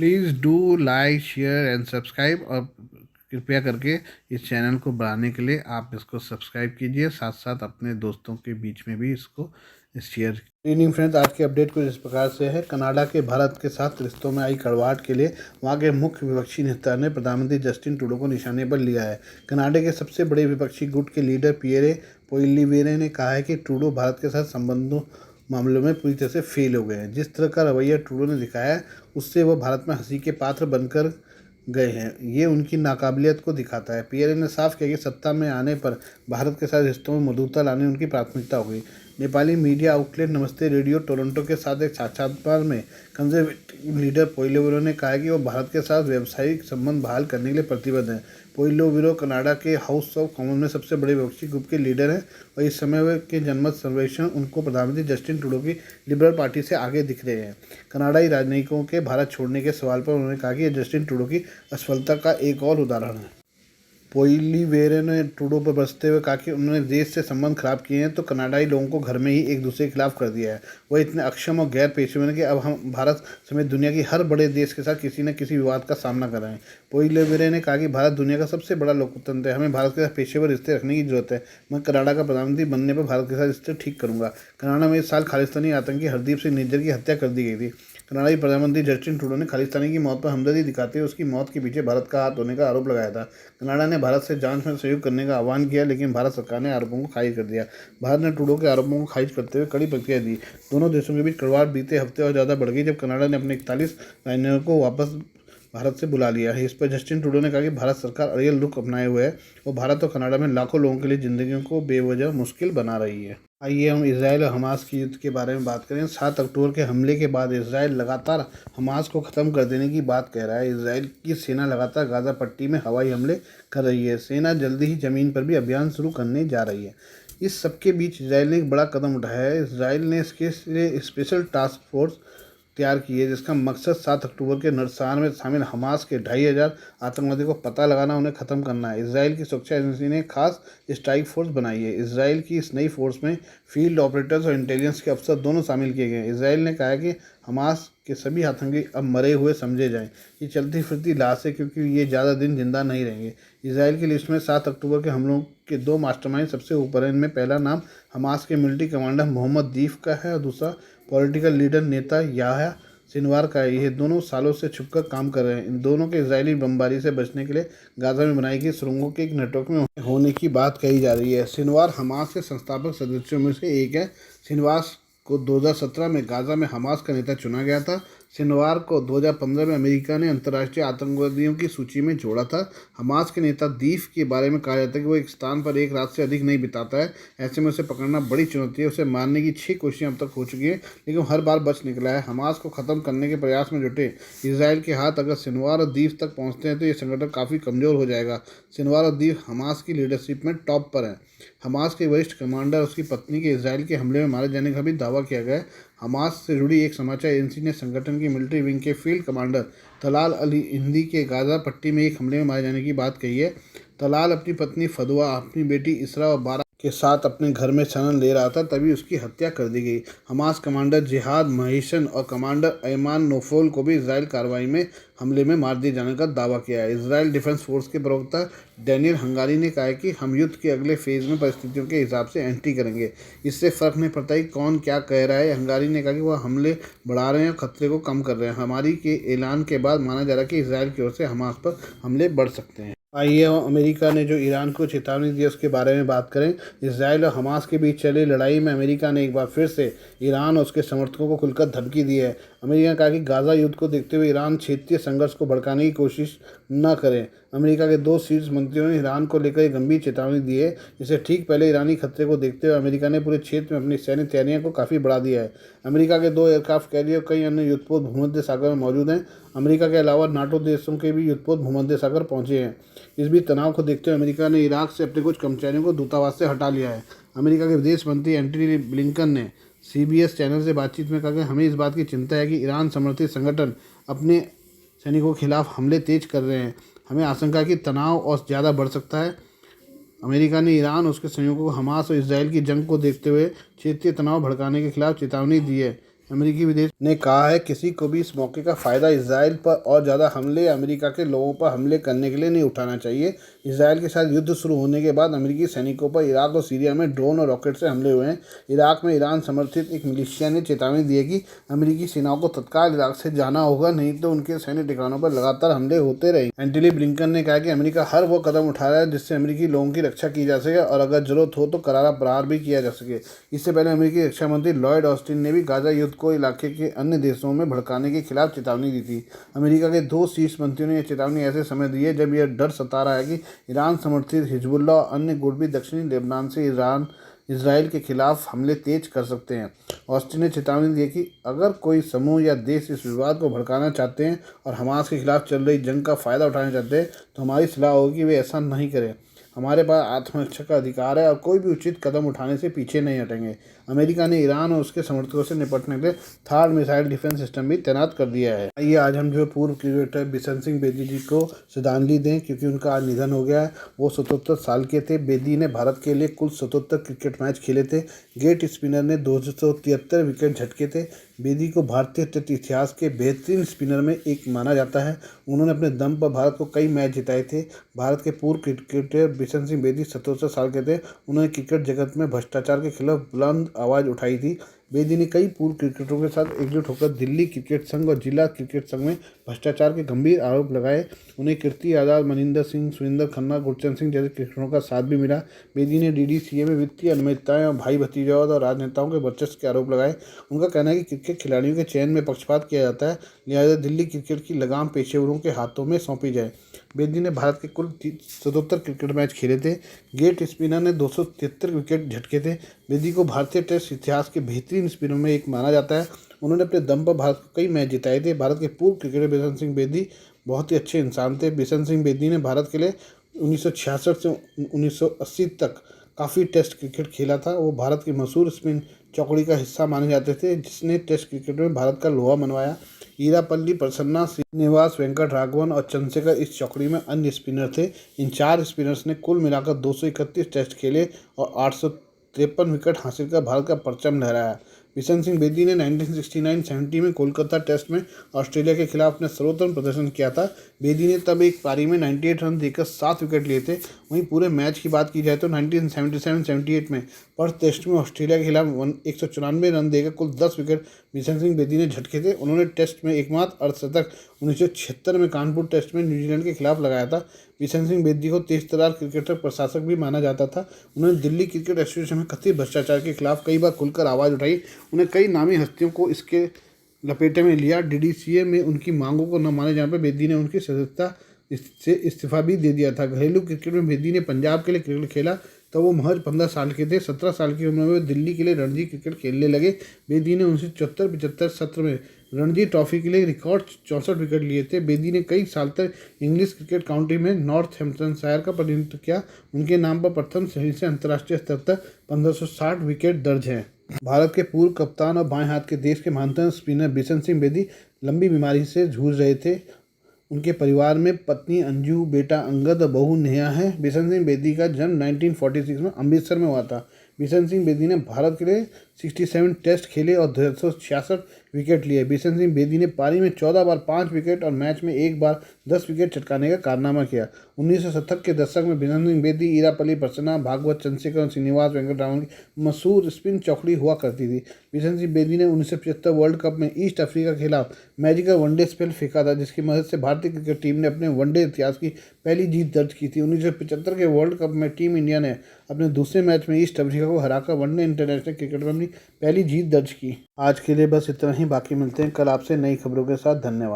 Please do like share and subscribe, और कृपया करके इस चैनल को बढ़ाने के लिए आप इसको सब्सक्राइब कीजिए, साथ साथ अपने दोस्तों के बीच में भी इसको शेयर। गुड इवनिंग फ्रेंड्स, आज की अपडेट कुछ इस प्रकार से है। कनाडा के भारत के साथ रिश्तों में आई कड़वाहट के लिए वहां के मुख्य विपक्षी नेता ने प्रधानमंत्री जस्टिन ट्रूडो को निशाने पर लिया है। कनाडा के सबसे बड़े विपक्षी गुट के लीडर पियरे पोइलीवेरे ने कहा है कि ट्रूडो भारत के साथ संबंधों मामलों में पूरी तरह से फेल हो गए हैं। जिस तरह का रवैया ट्रूडो ने दिखाया है उससे वह भारत में हंसी के पात्र बनकर गए हैं। ये उनकी नाकाबिलियत को दिखाता है। पियरे ने साफ किया कि सत्ता में आने पर भारत के साथ रिश्तों में मधुरता लाने उनकी प्राथमिकता होगी। नेपाली मीडिया आउटलेट नमस्ते रेडियो टोरंटो के साथ एक साक्षात्कार में कंजर्वेटिव लीडर पोइलोविरो ने कहा कि वो भारत के साथ व्यावसायिक संबंध बहाल करने के लिए प्रतिबद्ध हैं। पोइलोविरो कनाडा के हाउस ऑफ कॉमन्स में सबसे बड़े विपक्षी ग्रुप के लीडर हैं और इस समय के जनमत सर्वेक्षण उनको प्रधानमंत्री जस्टिन ट्रूडो की लिबरल पार्टी से आगे दिख रहे हैं। कनाडाई राजनयिकों के भारत छोड़ने के सवाल पर उन्होंने कहा कि यह जस्टिन ट्रूडो की असफलता का एक और उदाहरण है। पोइलीवेरे ने ट्रूडो पर बरसते हुए कहा कि उन्होंने देश से संबंध खराब किए हैं तो कनाडाई लोगों को घर में ही एक दूसरे के खिलाफ कर दिया है। वह इतने अक्षम और गैर पेशेवर हैं कि अब हम भारत समेत दुनिया की हर बड़े देश के साथ किसी न किसी विवाद का सामना कर रहे हैं। पोइलीवेरे ने कहा कि भारत दुनिया का सबसे बड़ा लोकतंत्र है, हमें भारत के साथ पेशेवर रिश्ते रखने की जरूरत है। मैं कनाडा का प्रधानमंत्री बनने पर भारत के साथ रिश्ते ठीक करूंगा। कनाडा में इस साल खालिस्तानी आतंकी हरदीप सिंह निज्जर की हत्या कर दी गई थी। कनाडाई प्रधानमंत्री जस्टिन ट्रूडो ने खालिस्तानी की मौत पर हमदर्दी दिखाते हुए उसकी मौत के पीछे भारत का हाथ होने का आरोप लगाया था। कनाडा ने भारत से जांच में सहयोग करने का आह्वान किया, लेकिन भारत सरकार ने आरोपों को खारिज कर दिया। भारत ने ट्रूडो के आरोपों को खारिज करते हुए कड़ी प्रतिक्रिया दी। दोनों देशों के बीच कड़वाहट बीते हफ्ते और ज़्यादा बढ़ गई जब कनाडा ने अपने 41 राजनयिकों को वापस भारत से बुला लिया है। इस पर जस्टिन ट्रूडो ने कहा कि भारत सरकार अड़ियल रुख अपनाए हुए है और भारत और कनाडा में लाखों लोगों के लिए जिंदगियों को बेवजह मुश्किल बना रही है। आइए हम इसराइल और हमास की युद्ध के बारे में बात करें। 7 अक्टूबर के हमले के बाद इसराइल लगातार हमास को ख़त्म कर देने की बात कह रहा है। इसराइल की सेना लगातार गाज़ा पट्टी में हवाई हमले कर रही है। सेना जल्दी ही ज़मीन पर भी अभियान शुरू करने जा रही है। इस सबके बीच इसराइल ने एक बड़ा कदम उठाया है। इसराइल ने इसके लिए स्पेशल टास्क फोर्स तैयार की है जिसका मकसद 7 अक्टूबर के नरसान में शामिल हमास के 2500 आतंकवादियों को पता लगाना, उन्हें ख़त्म करना है। इसराइल की सुरक्षा एजेंसी ने खास स्ट्राइक फोर्स बनाई है। इसराइल की इस नई फोर्स में फील्ड ऑपरेटर्स और इंटेलिजेंस के अफसर दोनों शामिल किए गए हैं। इसराइल ने कहा है कि हमास के सभी आतंकी अब मरे हुए समझे जाएं। ये चलती फिरती लाश है क्योंकि ये ज़्यादा दिन जिंदा नहीं रहेंगे। इसराइल की लिस्ट में 7 अक्टूबर के हमलों के 2 मास्टरमाइंड सबसे ऊपर हैं। इनमें पहला नाम हमास के मिलिट्री कमांडर मोहम्मद दीफ का है और दूसरा पॉलिटिकल लीडर नेता याह्या सिनवार का है। ये दोनों सालों से छुपकर काम कर रहे हैं। इन दोनों के इजरायली बमबारी से बचने के लिए गाज़ा में बनाई गई सुरंगों के एक नेटवर्क में होने की बात कही जा रही है। सिनवार हमास के संस्थापक सदस्यों में से एक है। सिनवार को 2017 में गाज़ा में हमास का नेता चुना गया था। सिनवार को 2015 में अमेरिका ने अंतर्राष्ट्रीय आतंकवादियों की सूची में जोड़ा था। हमास के नेता दीफ के बारे में कहा जाता है कि वो एक स्थान पर एक रात से अधिक नहीं बिताता है। ऐसे में उसे पकड़ना बड़ी चुनौती है। उसे मारने की 6 कोशिशें अब तक हो चुकी हैं, लेकिन हर बार बच निकला है। हमास को ख़त्म करने के प्रयास में जुटे इसराइल के हाथ अगर सिनवार और दीफ तक पहुँचते हैं तो ये संगठन काफ़ी कमज़ोर हो जाएगा। सिनवार और दीफ हमास की लीडरशिप में टॉप पर हैं। हमास के वरिष्ठ कमांडर और उसकी पत्नी के इसराइल के हमले में मारे जाने का भी दावा किया गया है। हमास से जुड़ी एक समाचार एजेंसी ने संगठन की मिलिट्री विंग के फील्ड कमांडर तलाल अली हिंदी के गाज़ा पट्टी में एक हमले में मारे जाने की बात कही है। तलाल अपनी पत्नी फदवा, अपनी बेटी इसरा और 12 के साथ अपने घर में शरण ले रहा था, तभी उसकी हत्या कर दी गई। हमास कमांडर जिहाद महिशन और कमांडर ऐमान नोफोल को भी इसराइल कार्रवाई में हमले में मार दिए जाने का दावा किया है। इसराइल डिफेंस फोर्स के प्रवक्ता डैनियल हंगारी ने कहा है कि हम युद्ध के अगले फेज में परिस्थितियों के हिसाब से एंट्री करेंगे। इससे फ़र्क नहीं पड़ता कि कौन क्या कह रहा है। हंगारी ने कहा कि वह हमले बढ़ा रहे हैं और खतरे को कम कर रहे हैं। हमारी के ऐलान के बाद माना जा रहा है कि इसराइल की ओर से हमास पर हमले बढ़ सकते हैं। आइए अमेरिका ने जो ईरान को चेतावनी दी उसके बारे में बात करें। इसराइल और हमास के बीच चली लड़ाई में अमेरिका ने एक बार फिर से ईरान और उसके समर्थकों को खुलकर धमकी दी है। अमेरिका ने कहा कि गाज़ा युद्ध को देखते हुए ईरान क्षेत्रीय संघर्ष को भड़काने की कोशिश न करे। अमेरिका के 2 शीर्ष मंत्रियों ने ईरान को लेकर एक गंभीर चेतावनी दी है। इससे ठीक पहले ईरानी खतरे को देखते हुए अमेरिका ने पूरे क्षेत्र में अपनी सैन्य तैयारियों को काफ़ी बढ़ा दिया है। अमेरिका के 2 एयरक्राफ्ट कैरियर कई अन्य युद्धपोत भूमध्य सागर में मौजूद हैं। अमेरिका के अलावा नाटो देशों के भी युद्धपोत भूमध्य सागर पहुंचे हैं। इस बीच तनाव को देखते हुए अमेरिका ने इराक से अपने कुछ कर्मचारियों को दूतावास से हटा लिया है। अमेरिका के विदेश मंत्री एंटनी ब्लिंकन ने CBS चैनल से बातचीत में कहा कि हमें इस बात की चिंता है कि ईरान समर्थित संगठन अपने सैनिकों के खिलाफ हमले तेज कर रहे हैं। हमें आशंका है कि तनाव और ज़्यादा बढ़ सकता है। अमेरिका ने ईरान और उसके सहयोगियों को हमास और इसराइल की जंग को देखते हुए क्षेत्रीय तनाव भड़काने के खिलाफ चेतावनी दी है। अमेरिकी विदेश ने कहा है किसी को भी इस मौके का फ़ायदा इसराइल पर और ज़्यादा हमले या अमेरिका के लोगों पर हमले करने के लिए नहीं उठाना चाहिए। इसराइल के साथ युद्ध शुरू होने के बाद अमेरिकी सैनिकों पर इराक और सीरिया में ड्रोन और रॉकेट से हमले हुए हैं। इराक में ईरान समर्थित एक मिलिशिया ने चेतावनी दी है कि अमेरिकी सेनाओं को तत्काल इराक से जाना होगा, नहीं तो उनके सैन्य ठिकानों पर लगातार हमले होते रहेंगे। एंटनी ब्लिंकन ने कहा कि अमेरिका हर वो कदम उठा रहा है जिससे अमेरिकी लोगों की रक्षा की जा सके और अगर जरूरत हो तो करारा प्रहार भी किया जा सके। इससे पहले अमेरिकी रक्षा मंत्री लॉयड ऑस्टिन ने भी गाजा युद्ध को इलाके के अन्य देशों में भड़काने के खिलाफ चेतावनी दी थी। अमेरिका के 2 शीर्ष मंत्रियों ने यह चेतावनी ऐसे समय दी है जब यह डर सता रहा है कि ईरान समर्थित हिजबुल्लाह और अन्य गुट भी दक्षिणी लेबनान से इसराइल के खिलाफ हमले तेज कर सकते हैं। ऑस्टिन ने चेतावनी दी कि अगर कोई समूह या देश इस विवाद को भड़काना चाहते हैं और हमास के खिलाफ चल रही जंग का फ़ायदा उठाना चाहते हैं तो हमारी सलाह होगी कि वे ऐसा नहीं करें। हमारे पास आत्मरक्षा का अधिकार है और कोई भी उचित कदम उठाने से पीछे नहीं हटेंगे। अमेरिका ने ईरान और उसके समर्थकों से निपटने के लिए थार्ड मिसाइल डिफेंस सिस्टम भी तैनात कर दिया है। आइए आज हम जो पूर्व क्रिकेटर बिशन सिंह बेदी जी को श्रद्धांजलि दें क्योंकि उनका आज निधन हो गया है। वो 77 साल के थे। बेदी ने भारत के लिए कुल 77 क्रिकेट मैच खेले थे। गेट स्पिनर ने 273 विकेट झटके थे। बेदी को भारतीय टेस्ट इतिहास के बेहतरीन स्पिनर में एक माना जाता है। उन्होंने अपने दम पर भारत को कई मैच जिताए थे। भारत के पूर्व क्रिकेटर बिशन सिंह बेदी 77 साल के थे। उन्होंने क्रिकेट जगत में भ्रष्टाचार के खिलाफ बुलंद आवाज़ उठाई थी। बेदी ने कई पूर्व क्रिकेटरों के साथ एकजुट होकर दिल्ली क्रिकेट संघ और जिला क्रिकेट संघ में भ्रष्टाचार के गंभीर आरोप लगाए। उन्हें कीर्ति आज़ाद, मनिंदर सिंह, सुरिंदर खन्ना, गुरचरण सिंह जैसे क्रिकेटरों का साथ भी मिला। बेदी ने डीडीसीए में वित्तीय अनियमितताएं और भाई भतीजावाद और राजनेताओं के वर्चस्व के आरोप लगाए। उनका कहना है कि क्रिकेट खिलाड़ियों के चयन में पक्षपात किया जाता है, लिहाजा दिल्ली क्रिकेट की लगाम पेशेवरों के हाथों में सौंपी जाए। बेदी ने भारत के कुल 77 क्रिकेट मैच खेले थे। गेट स्पिनर ने 273 विकेट झटके थे। बेदी को भारतीय टेस्ट इतिहास के बेहतरीन स्पिनर में एक माना जाता है। उन्होंने अपने दम पर भारत को कई मैच जिताए थे। भारत के पूर्व क्रिकेटर बिशन सिंह बेदी बहुत ही अच्छे इंसान थे। बिशन सिंह बेदी ने भारत के लिए 1966 से 1980 तक काफ़ी टेस्ट क्रिकेट खेला था। वो भारत की मशहूर स्पिन चौकड़ी का हिस्सा माने जाते थे जिसने टेस्ट क्रिकेट में भारत का लोहा मनवाया। ईरापल्ली प्रसन्ना, श्रीनिवास वेंकट राघवन और चंद्रशेखर इस चौकड़ी में अन्य स्पिनर थे। इन 4 स्पिनर्स ने कुल मिलाकर 231 टेस्ट खेले और 853 विकेट हासिल कर भारत का परचम लहराया। बिशन सिंह बेदी ने 1969-70 में कोलकाता टेस्ट में ऑस्ट्रेलिया के खिलाफ अपने सर्वोत्तम प्रदर्शन किया था। बेदी ने तब एक पारी में 98 रन देकर 7 विकेट लिए थे। वहीं पूरे मैच की बात की जाए तो 1977-78 में पर्थ टेस्ट में ऑस्ट्रेलिया के खिलाफ 194 रन देकर कुल 10 विकेट बिशन सिंह बेदी ने झटके थे। उन्होंने टेस्ट में एकमात्र अर्धशतक 1976 में कानपुर टेस्ट में न्यूजीलैंड के खिलाफ लगाया था। बिशन सिंह बेदी को तेज तर्रार क्रिकेटर प्रशासक भी माना जाता था। उन्होंने दिल्ली क्रिकेट एसोसिएशन में कथित भ्रष्टाचार के खिलाफ कई बार खुलकर आवाज़ उठाई। उन्हें कई नामी हस्तियों को इसके लपेटे में लिया। डीडीसीए में उनकी मांगों को न माने जाने पर बेदी ने उनकी सदस्यता से इस्तीफा भी दे दिया था। घरेलू क्रिकेट में बेदी ने पंजाब के लिए क्रिकेट खेला तो वो महज 15 साल के थे। 17 साल की उम्र में वे दिल्ली के लिए रणजी क्रिकेट खेलने लगे। बेदी ने 1974-75 सत्र में रणजी ट्रॉफी के लिए रिकॉर्ड 64 विकेट लिए थे। बेदी ने कई साल तक इंग्लिश क्रिकेट काउंटी में नॉर्थहैम्पटनशायर का प्रतिनिधित्व किया। उनके नाम पर प्रथम श्रेणी से अंतर्राष्ट्रीय स्तर तक 1560 विकेट दर्ज हैं। भारत के पूर्व कप्तान और बाएं हाथ के देश के महानतम स्पिनर बिशन सिंह बेदी लंबी बीमारी से जूझ रहे थे। उनके परिवार में पत्नी अंजू, बेटा अंगद और बहू नेहा है। बिशन सिंह बेदी का जन्म 1946 में अमृतसर में हुआ था। बिशन सिंह बेदी ने भारत के लिए 67 टेस्ट खेले और 266 विकेट लिए। बिशन सिंह बेदी ने पारी में 14 बार 5 विकेट और मैच में 1 बार 10 विकेट चटकाने का कारनामा किया। 1970 के दशक में बिशन सिंह बेदी, ईरापल्ली प्रसन्ना, भागवत चंद्रशेखर और श्रीनिवास वेंकटरामन की मशहूर स्पिन चौकड़ी हुआ करती थी। बिशन सिंह बेदी ने 1975 वर्ल्ड कप में ईस्ट अफ्रीका के खिलाफ मैजिकल वनडे स्पेल फेंका था जिसकी मदद से भारतीय क्रिकेट टीम ने अपने वनडे इतिहास की पहली जीत दर्ज की थी। 1975 के वर्ल्ड कप में टीम इंडिया ने अपने दूसरे मैच में ईस्ट अफ्रीका को हराकर वनडे इंटरनेशनल क्रिकेट में अपनी पहली जीत दर्ज की। आज के लिए बस इतना ही। बाकी मिलते हैं कल आपसे नई खबरों के साथ। धन्यवाद।